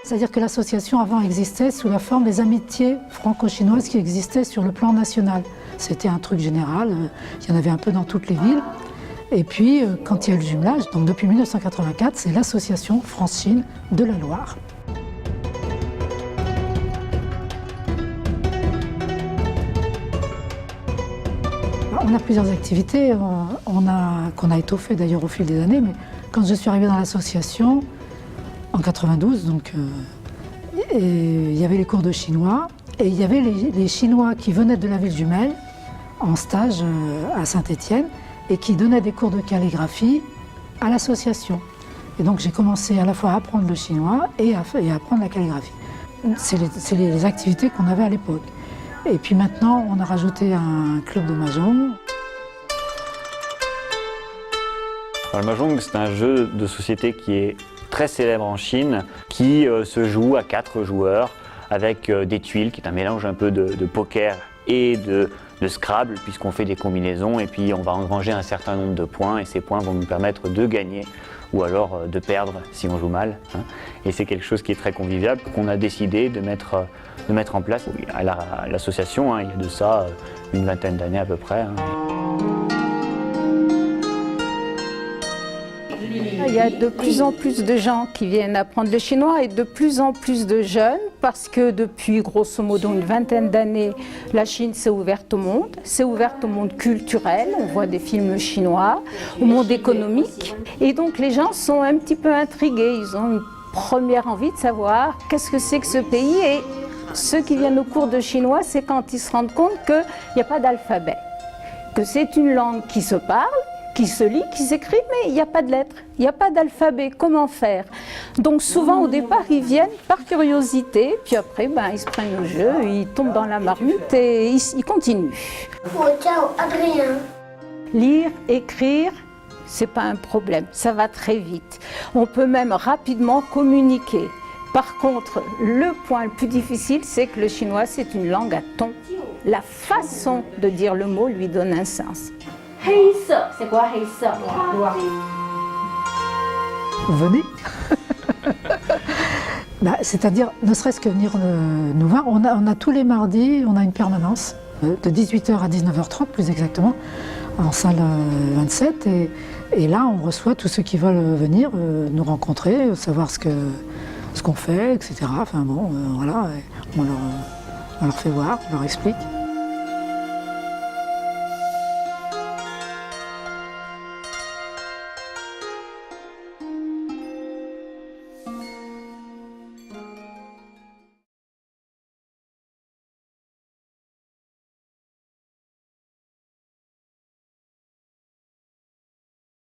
C'est-à-dire que l'association avant existait sous la forme des amitiés franco-chinoises qui existaient sur le plan national. C'était un truc général, il y en avait un peu dans toutes les villes. Et puis, quand il y a eu le jumelage, donc depuis 1984, c'est l'association France-Chine de la Loire. On a plusieurs activités qu'on a étoffées d'ailleurs au fil des années, mais quand je suis arrivée dans l'association, en 92, donc, il y avait les cours de chinois, et il y avait les Chinois qui venaient de la ville jumelle, en stage à Saint-Étienne, et qui donnaient des cours de calligraphie à l'association. Et donc j'ai commencé à la fois à apprendre le chinois et à apprendre la calligraphie. C'est les activités qu'on avait à l'époque. Et puis maintenant, on a rajouté un club de mahjong. Alors, le mahjong, c'est un jeu de société qui est très célèbre en Chine, qui se joue à 4 joueurs avec des tuiles, qui est un mélange un peu de poker et de Scrabble, puisqu'on fait des combinaisons et puis on va engranger un certain nombre de points et ces points vont nous permettre de gagner ou alors de perdre si on joue mal. Et c'est quelque chose qui est très convivial qu'on a décidé de mettre en place à l'association, il y a de ça une vingtaine d'années à peu près. Il y a de plus en plus de gens qui viennent apprendre le chinois et de plus en plus de jeunes parce que depuis grosso modo une vingtaine d'années, la Chine s'est ouverte au monde. C'est ouverte au monde culturel, on voit des films chinois, au monde économique. Et donc les gens sont un petit peu intrigués, ils ont une première envie de savoir qu'est-ce que c'est que ce pays. Et ceux qui viennent au cours de chinois, c'est quand ils se rendent compte qu'il n'y a pas d'alphabet, que c'est une langue qui se parle, qui se lit, qui s'écrit, mais il n'y a pas de lettres, il n'y a pas d'alphabet, comment faire? Donc souvent au départ ils viennent par curiosité, puis après ils se prennent au jeu, ils tombent dans la marmite et ils continuent. Ciao Adrien. Lire, écrire, c'est pas un problème, ça va très vite. On peut même rapidement communiquer. Par contre, le point le plus difficile, c'est que le chinois c'est une langue à ton. La façon de dire le mot lui donne un sens. C'est quoi Noir. Venez. C'est-à-dire, ne serait-ce que venir nous voir, on a tous les mardis, on a une permanence de 18h à 19h30 plus exactement, en salle 27. Et là, on reçoit tous ceux qui veulent venir nous rencontrer, savoir ce qu'on fait, etc. Enfin bon, voilà, on leur fait voir, on leur explique.